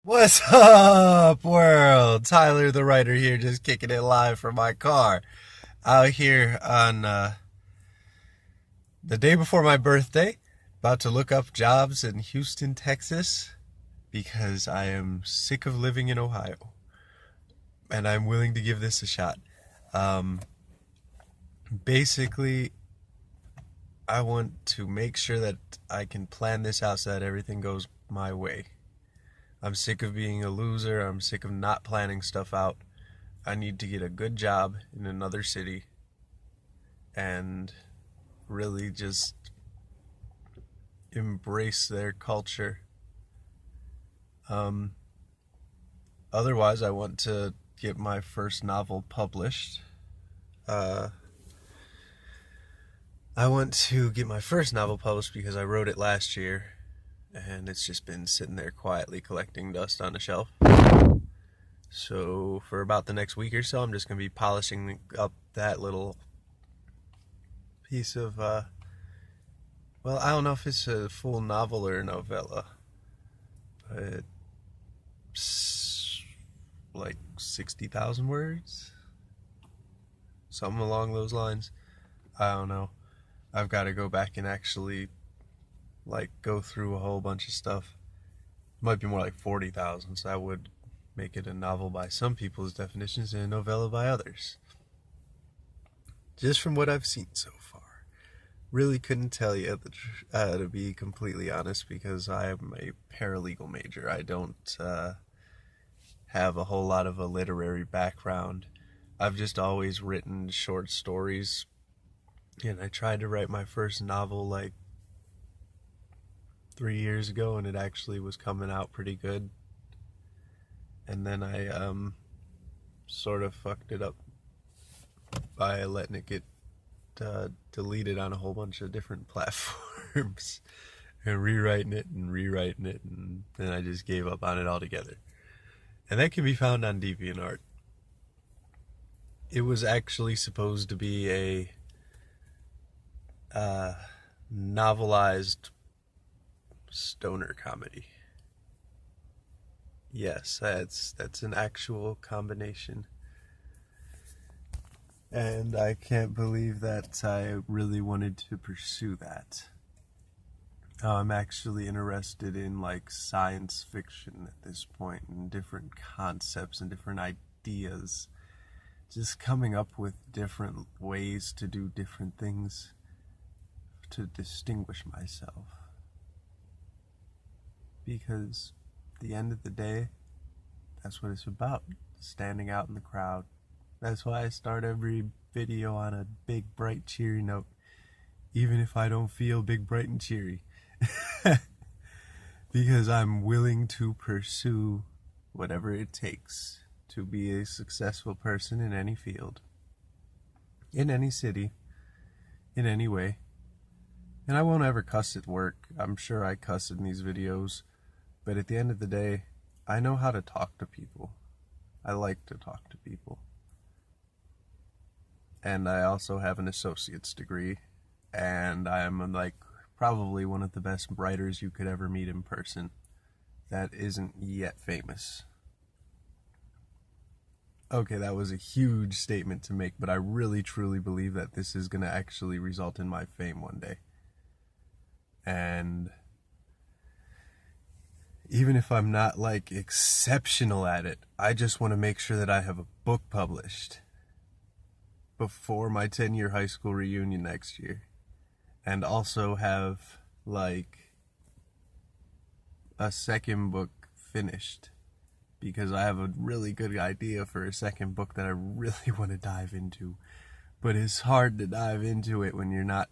What's up, world? Tyler the writer here, just kicking it live from my car. Out here on the day before my birthday, about to look up jobs in Houston, Texas, because I am sick of living in Ohio, and I'm willing to give this a shot. Um, Basically, I want to make sure that I can plan this out so that everything goes my way. I'm sick of being a loser. I'm sick of not planning stuff out. I need to get a good job in another city and really just embrace their culture. Um, Otherwise, I want to get my first novel published. Uh, I want to get my first novel published because I wrote it last year and it's just been sitting there quietly collecting dust on a shelf. So, for about the next week or so, I'm just going to be polishing up that little piece of well, I don't know if it's a full novel or a novella, but it's like 60,000 words, something along those lines. I don't know. I've got to go back and actually like go through a whole bunch of stuff. It might be more like 40,000, so that would make it a novel by some people's definitions and a novella by others. Just from what I've seen so far. Really couldn't tell you to be completely honest, because I am a paralegal major. I don't have a whole lot of a literary background. I've just always written short stories, and I tried to write my first novel like 3 years ago, and it actually was coming out pretty good. And then I sort of fucked it up by letting it get deleted on a whole bunch of different platforms and rewriting it and rewriting it, and then I just gave up on it altogether. And that can be found on DeviantArt. It was actually supposed to be a novelized stoner comedy. Yes, that's an actual combination. And I can't believe that I really wanted to pursue that. I'm actually interested in like science fiction at this point, and different concepts and different ideas. Just coming up with different ways to do different things to distinguish myself. Because at the end of the day, that's what it's about. Standing out in the crowd. That's why I start every video on a big, bright, cheery note, even if I don't feel big, bright, and cheery. Because I'm willing to pursue whatever it takes to be a successful person in any field, in any city, in any way. And I won't ever cuss at work. I'm sure I cuss in these videos, but at the end of the day, I know how to talk to people. I like to talk to people. And I also have an associate's degree, and I am like probably one of the best writers you could ever meet in person that isn't yet famous. Okay, that was a huge statement to make, but I really truly believe that this is going to actually result in my fame one day. And even if I'm not like exceptional at it, I just want to make sure that I have a book published before my 10-year high school reunion next year, and also have like a second book finished, because I have a really good idea for a second book that I really want to dive into, but it's hard to dive into it when you're not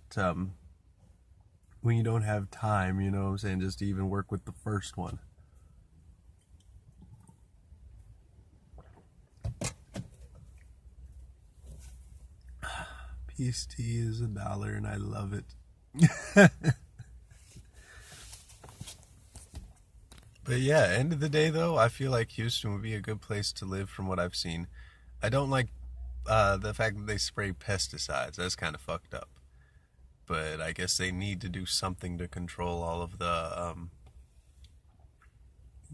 when you don't have time, you know what I'm saying, just to even work with the first one. Peace tea is $1 and I love it. But yeah, end of the day though, I feel like Houston would be a good place to live from what I've seen. I don't like the fact that they spray pesticides. That's kind of fucked up. But I guess they need to do something to control all of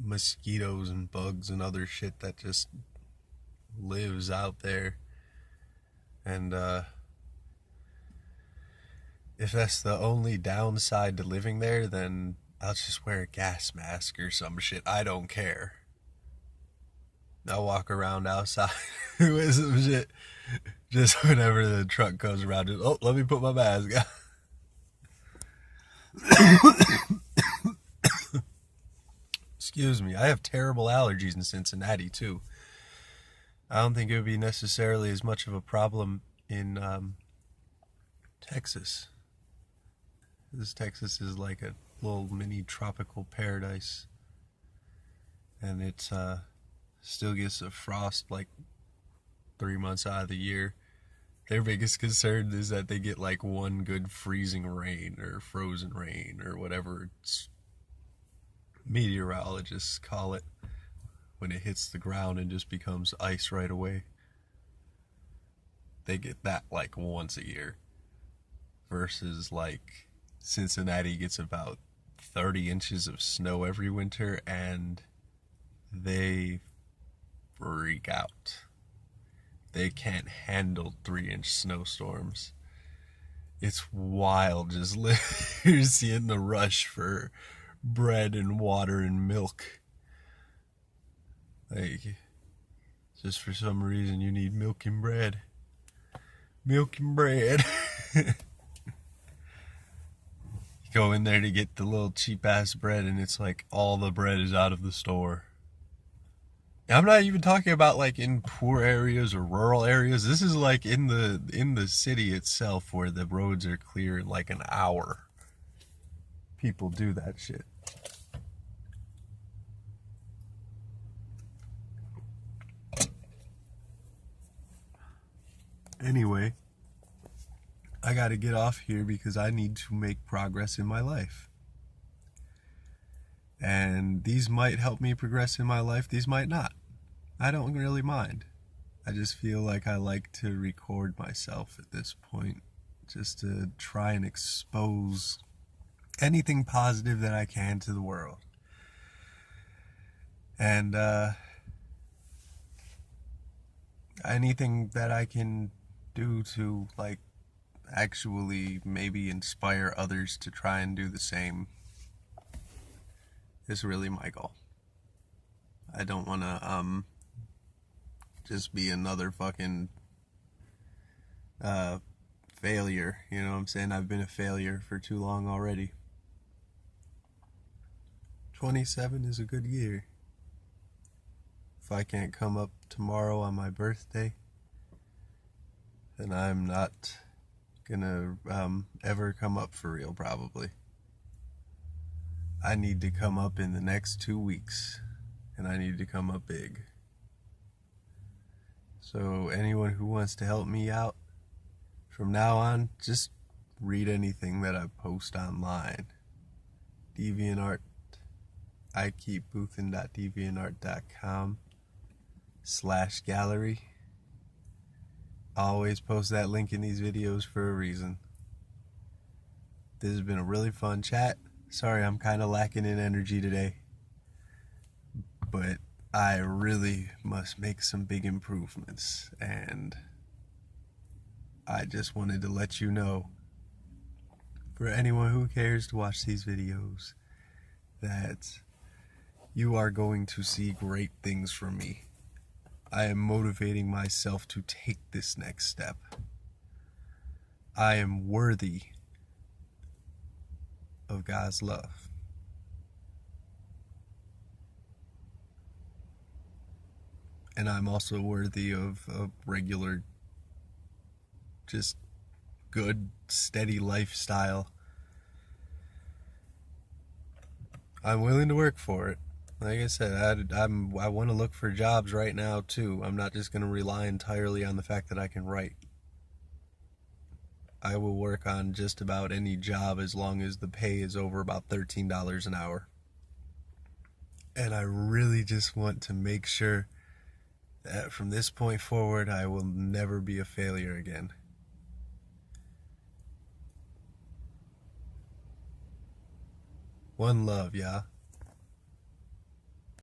mosquitoes and bugs and other shit that just lives out there. And if that's the only downside to living there, then I'll just wear a gas mask or some shit. I don't care. I'll walk around outside with some shit just whenever the truck comes around. Just, oh, let me put my mask on. Excuse me. I have terrible allergies in Cincinnati, too. I don't think it would be necessarily as much of a problem in Texas. This Texas is like a little mini tropical paradise. And it's still gets a frost like 3 months out of the year. Their biggest concern is that they get like one good freezing rain or frozen rain or whatever meteorologists call it, when it hits the ground and just becomes ice right away. They get that like once a year, versus like Cincinnati gets about 30 inches of snow every winter, and they freak out. They can't handle 3-inch snowstorms. It's wild. Just you're seeing the rush for bread and water and milk. Like, just for some reason you need milk and bread. Milk and bread. You go in there to get the little cheap ass bread and it's like all the bread is out of the store. I'm not even talking about like in poor areas or rural areas. This is like in the city itself, where the roads are clear in like an hour. People do that shit. Anyway, I gotta get off here because I need to make progress in my life. And these might help me progress in my life, these might not. I don't really mind. I just feel like I like to record myself at this point, just to try and expose anything positive that I can to the world. And anything that I can do to like actually maybe inspire others to try and do the same is really my goal. I don't want to just be another fucking failure, you know what I'm saying? I've been a failure for too long already. 27 is a good year. If I can't come up tomorrow on my birthday, then I'm not gonna ever come up for real, probably. I need to come up in the next 2 weeks, and I need to come up big. So anyone who wants to help me out, from now on, just read anything that I post online. DeviantArt, ikeepboothin.deviantart.com/gallery. I always post that link in these videos for a reason. This has been a really fun chat. Sorry I'm kind of lacking in energy today, but I really must make some big improvements, and I just wanted to let you know, for anyone who cares to watch these videos, that you are going to see great things from me. I am motivating myself to take this next step. I am worthy of God's love. And I'm also worthy of a regular, just good, steady lifestyle. I'm willing to work for it. Like I said, I want to look for jobs right now too. I'm not just going to rely entirely on the fact that I can write. I will work on just about any job as long as the pay is over about $13 an hour. And I really just want to make sure that from this point forward, I will never be a failure again. One love, y'all.